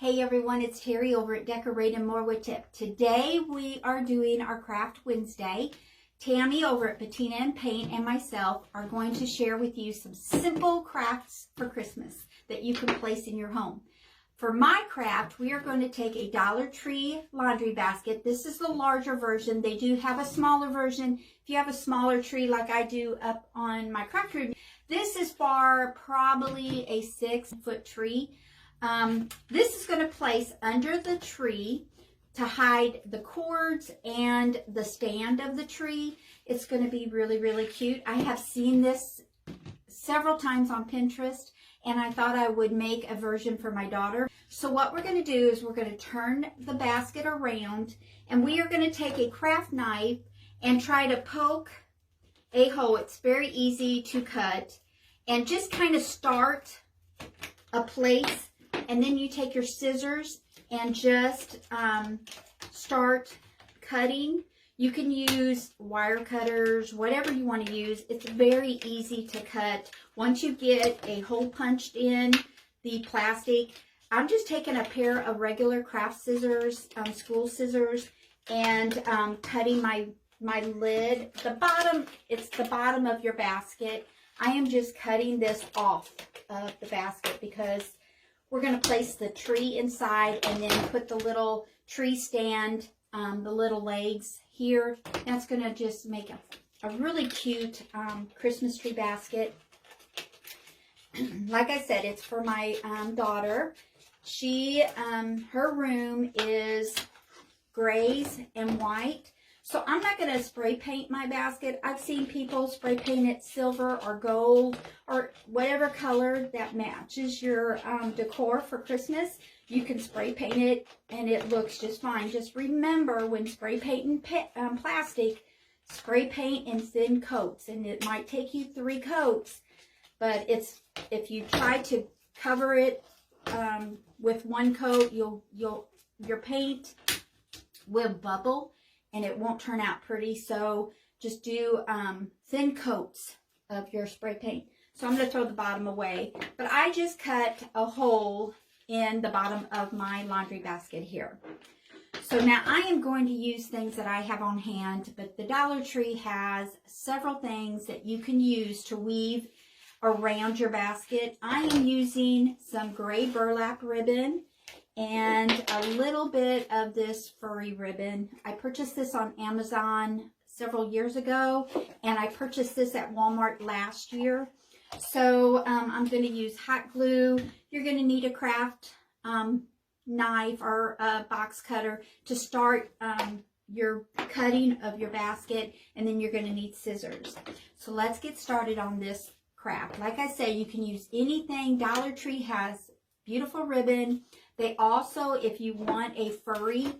Hey everyone, it's Terry over at Decorate and More with Tip. Today we are doing our Craft Wednesday. Tammy over at Patina and Paint and myself are going to share with you some simple crafts for Christmas that you can place in your home. For my craft, we are going to take a Dollar Tree laundry basket. This is the larger version. They do have a smaller version. If you have a smaller tree like I do up on my craft room, this is for probably a 6-foot tree. This is going to place under the tree to hide the cords and the stand of the tree. It's going to be really, really cute. I have seen this several times on Pinterest, and I thought I would make a version for my daughter. So what we're going to do is we're going to turn the basket around, and we are going to take a craft knife and try to poke a hole. It's very easy to cut, and just kind of start a place. And then you take your scissors and just start cutting. You can use wire cutters, whatever you want to use. It's very easy to cut. Once you get a hole punched in the plastic, I'm just taking a pair of regular craft scissors, school scissors, and cutting my lid. The bottom, it's the bottom of your basket. I am just cutting this off of the basket because we're going to place the tree inside and then put the little tree stand, the little legs here. That's going to just make a really cute Christmas tree basket. Like I said, it's for my daughter. She, her room is grays and white. So I'm not going to spray paint my basket. I've seen people spray paint it silver or gold or whatever color that matches your decor for Christmas. You can spray paint it and it looks just fine. Just remember, when spray painting plastic, spray paint in thin coats. And it might take you 3 coats, but if you try to cover it with 1 coat, your paint will bubble and it won't turn out pretty. So just do thin coats of your spray paint. So I'm going to throw the bottom away. But I just cut a hole in the bottom of my laundry basket here. So now I am going to use things that I have on hand, but the Dollar Tree has several things that you can use to weave around your basket. I am using some gray burlap ribbon and a little bit of this furry ribbon. I purchased this on Amazon several years ago, and I purchased this at Walmart last year. So I'm going to use hot glue. You're going to need a craft knife or a box cutter to start your cutting of your basket, and then you're going to need scissors. So let's get started on this craft. Like I said, you can use anything. Dollar Tree has beautiful ribbon. They also, if you want a furry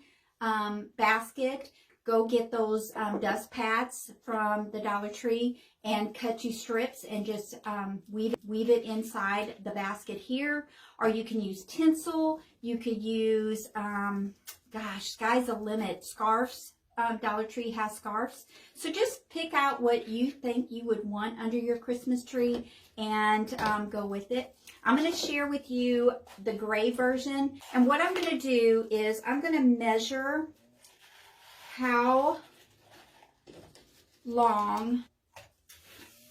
basket, go get those dust pads from the Dollar Tree and cut you strips and just weave it inside the basket here. Or you can use tinsel. You could use, gosh, sky's the limit, scarves. Dollar Tree has scarves. So just pick out what you think you would want under your Christmas tree and go with it. I'm going to share with you the gray version. And what I'm going to do is I'm going to measure how long.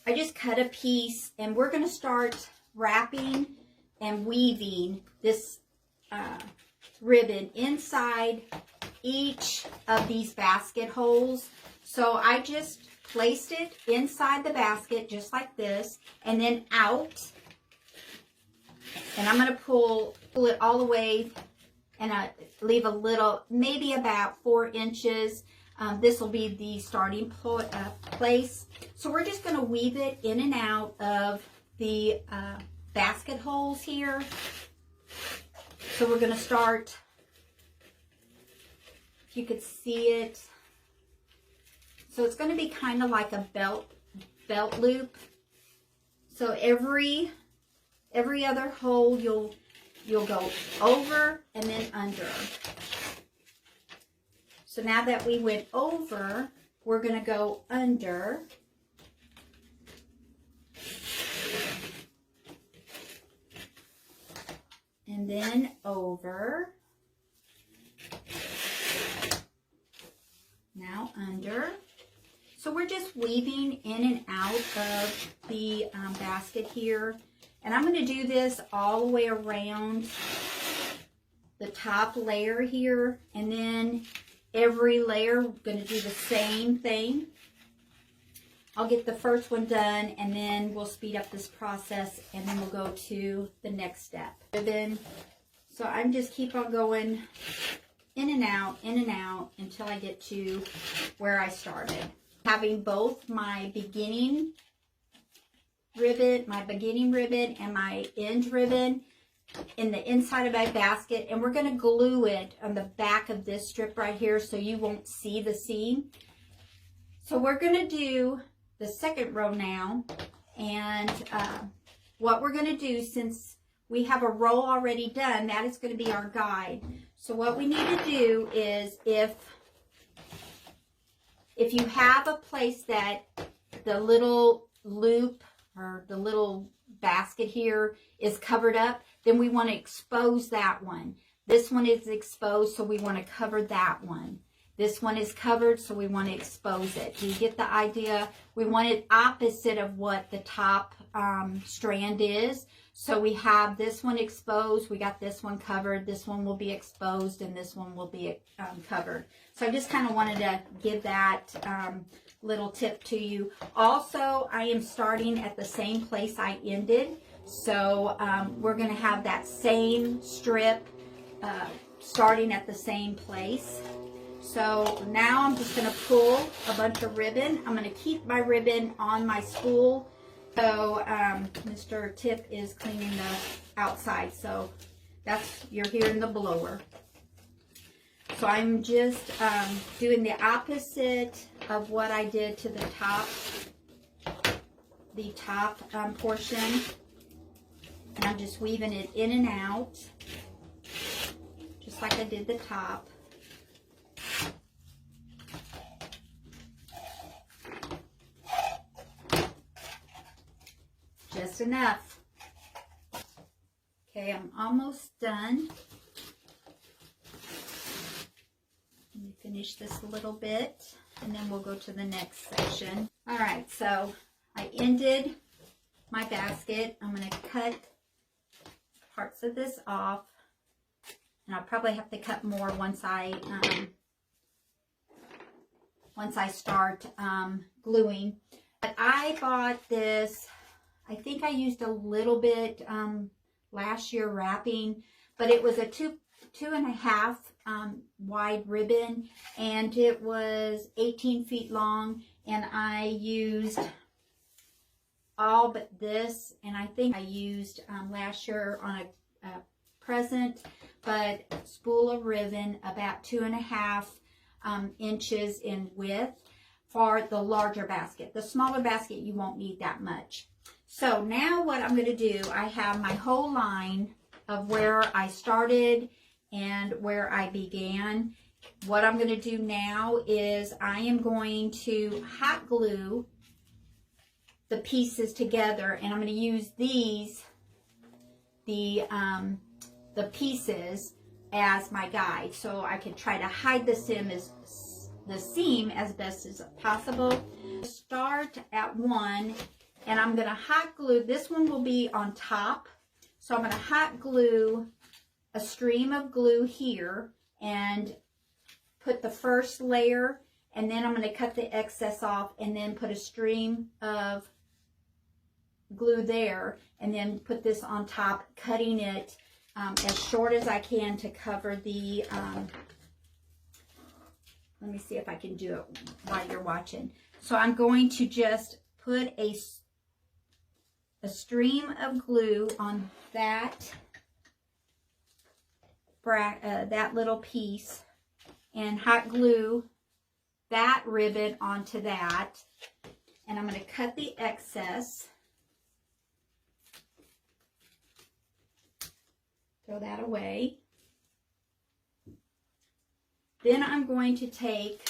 I just cut a piece, and we're going to start wrapping and weaving this ribbon inside each of these basket holes. So I just placed it inside the basket just like this, and then out, and I'm going to pull it all the way and leave a little, maybe about 4 inches. This will be the starting place. So we're just going to weave it in and out of the basket holes here. So we're going to start, if you could see it. So it's going to be kind of like a belt loop. So every other hole you'll go over and then under. So now that we went over, we're going to go under. and then over, now under. So we're just weaving in and out of the basket here. And I'm going to do this all the way around the top layer here. And then every layer, we're going to do the same thing. I'll get the first one done, and then we'll speed up this process, and then we'll go to the next step. So I'm just keep on going in and out until I get to where I started. Having both my beginning ribbon and my end ribbon in the inside of my basket, and we're going to glue it on the back of this strip right here so you won't see the seam. So we're going to do the second row now, and what we're going to do, since we have a row already done, that is going to be our guide. So what we need to do is, if you have a place that the little loop or the little basket here is covered up, then we want to expose that one. This one is exposed, so we want to cover that one. This one is covered, so we want to expose it. Do you get the idea? We want it opposite of what the top strand is. So we have this one exposed, we got this one covered, this one will be exposed, and this one will be covered. So I just kind of wanted to give that little tip to you. Also, I am starting at the same place I ended. So we're going to have that same strip starting at the same place. So now I'm just going to pull a bunch of ribbon. I'm going to keep my ribbon on my spool. So Mr. Tip is cleaning the outside. So that's, you're hearing the blower. So I'm just doing the opposite of what I did to the top portion. And I'm just weaving it in and out, just like I did the top. Just enough. Okay, I'm almost done. Let me finish this a little bit, and then we'll go to the next section. All right, so I ended my basket. I'm going to cut parts of this off, and I'll probably have to cut more once I start gluing. But I bought this. I think I used a little bit last year wrapping, but it was a 2.5 wide ribbon, and it was 18 feet long, and I used all but this, and I think I used last year on a present, but spool of ribbon about 2.5 inches in width for the larger basket. The smaller basket, you won't need that much. So now what I'm going to do, I have my whole line of where I started and where I began. What I'm going to do now is I am going to hot glue the pieces together, and I'm going to use these, the pieces as my guide, so I can try to hide the seam as best as possible. Start at one, and I'm going to hot glue. This one will be on top, so I'm going to hot glue a stream of glue here and put the first layer, and then I'm going to cut the excess off and then put a stream of glue there, and then put this on top, cutting it as short as I can to cover the let me see if I can do it while you're watching. So I'm going to just put a stream of glue on that little piece, and hot glue that ribbon onto that, and I'm going to cut the excess. Throw that away. Then I'm going to take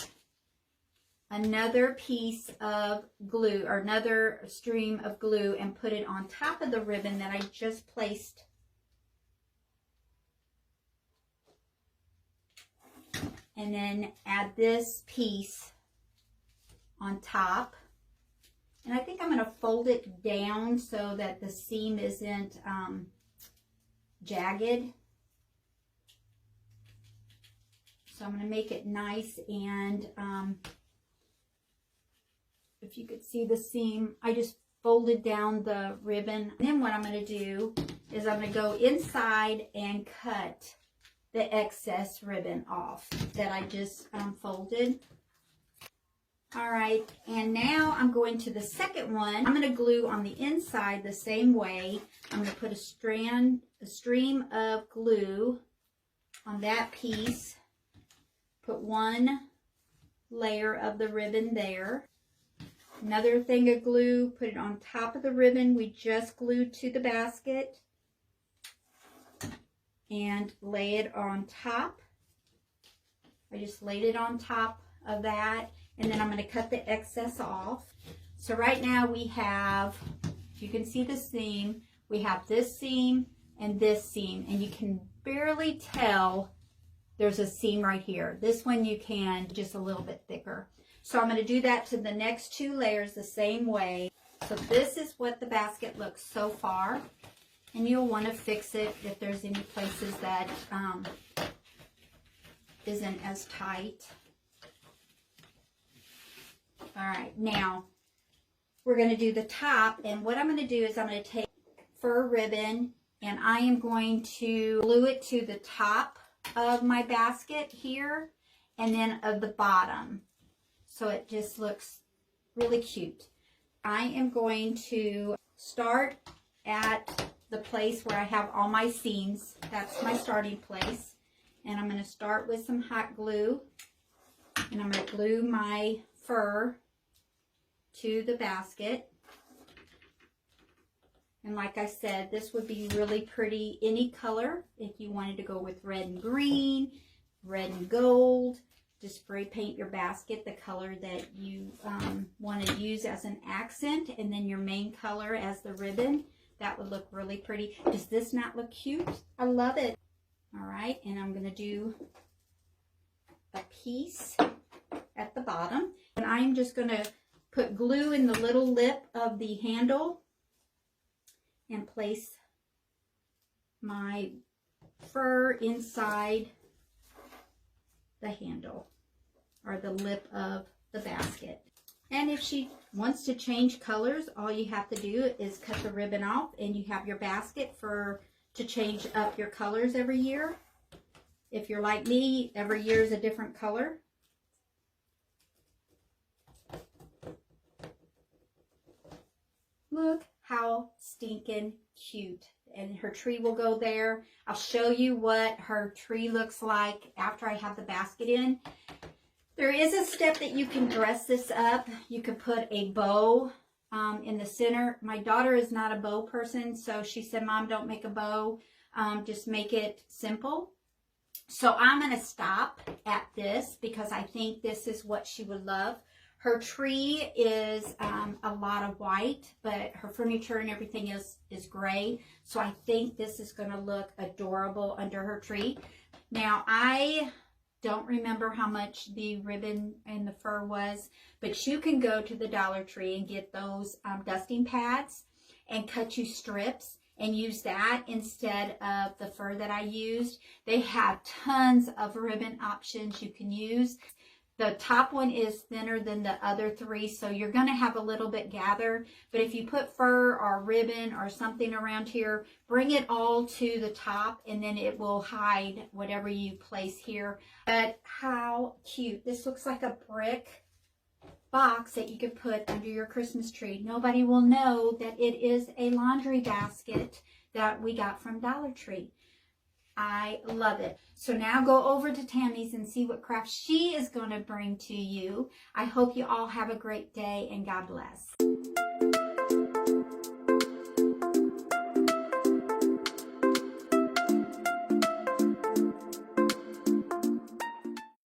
another piece of glue, or another stream of glue, and put it on top of the ribbon that I just placed and then add this piece on top. And I think I'm going to fold it down so that the seam isn't jagged. So I'm going to make it nice, and if you could see the seam, I just folded down the ribbon. And then what I'm going to do is I'm going to go inside and cut the excess ribbon off that I just folded. All right, and now I'm going to the second one. I'm going to glue on the inside the same way. I'm going to put a stream of glue on that piece. Put one layer of the ribbon there. Another thing of glue, put it on top of the ribbon we just glued to the basket, and lay it on top. I just laid it on top of that, and then I'm going to cut the excess off. So right now we have, if you can see the seam, we have this seam and this seam, and you can barely tell there's a seam right here. This one you can, just a little bit thicker. So I'm going to do that to the next two layers the same way. So this is what the basket looks so far. And you'll want to fix it if there's any places that isn't as tight. All right, now we're going to do the top. And what I'm going to do is I'm going to take fur ribbon and I am going to glue it to the top of my basket here and then of the bottom. So it just looks really cute. I am going to start at the place where I have all my seams. That's my starting place. And I'm going to start with some hot glue. And I'm going to glue my fur to the basket. And like I said, this would be really pretty any color. If you wanted to go with red and green, red and gold, just spray paint your basket the color that you want to use as an accent, and then your main color as the ribbon. That would look really pretty. Does this not look cute? I love it. All right, and I'm going to do a piece at the bottom. And I'm just going to put glue in the little lip of the handle and place my fur inside the handle or the lip of the basket. And if she wants to change colors, all you have to do is cut the ribbon off and you have your basket to change up your colors every year. If you're like me, every year is a different color. Look how stinking cute. And her tree will go there. I'll show you what her tree looks like after I have the basket in. There is a step that you can dress this up. You could put a bow in the center. My daughter is not a bow person, so she said, Mom, don't make a bow. Just make it simple. So I'm going to stop at this because I think this is what she would love. Her tree is a lot of white, but her furniture and everything is gray. So I think this is going to look adorable under her tree. Now, I don't remember how much the ribbon and the fur was, but you can go to the Dollar Tree and get those dusting pads and cut you strips and use that instead of the fur that I used. They have tons of ribbon options you can use. The top one is thinner than the other three, so you're going to have a little bit gather. But if you put fur or ribbon or something around here, bring it all to the top, and then it will hide whatever you place here. But how cute. This looks like a brick box that you could put under your Christmas tree. Nobody will know that it is a laundry basket that we got from Dollar Tree. I love it. So now go over to Tammy's and see what craft she is going to bring to you. I hope you all have a great day and God bless.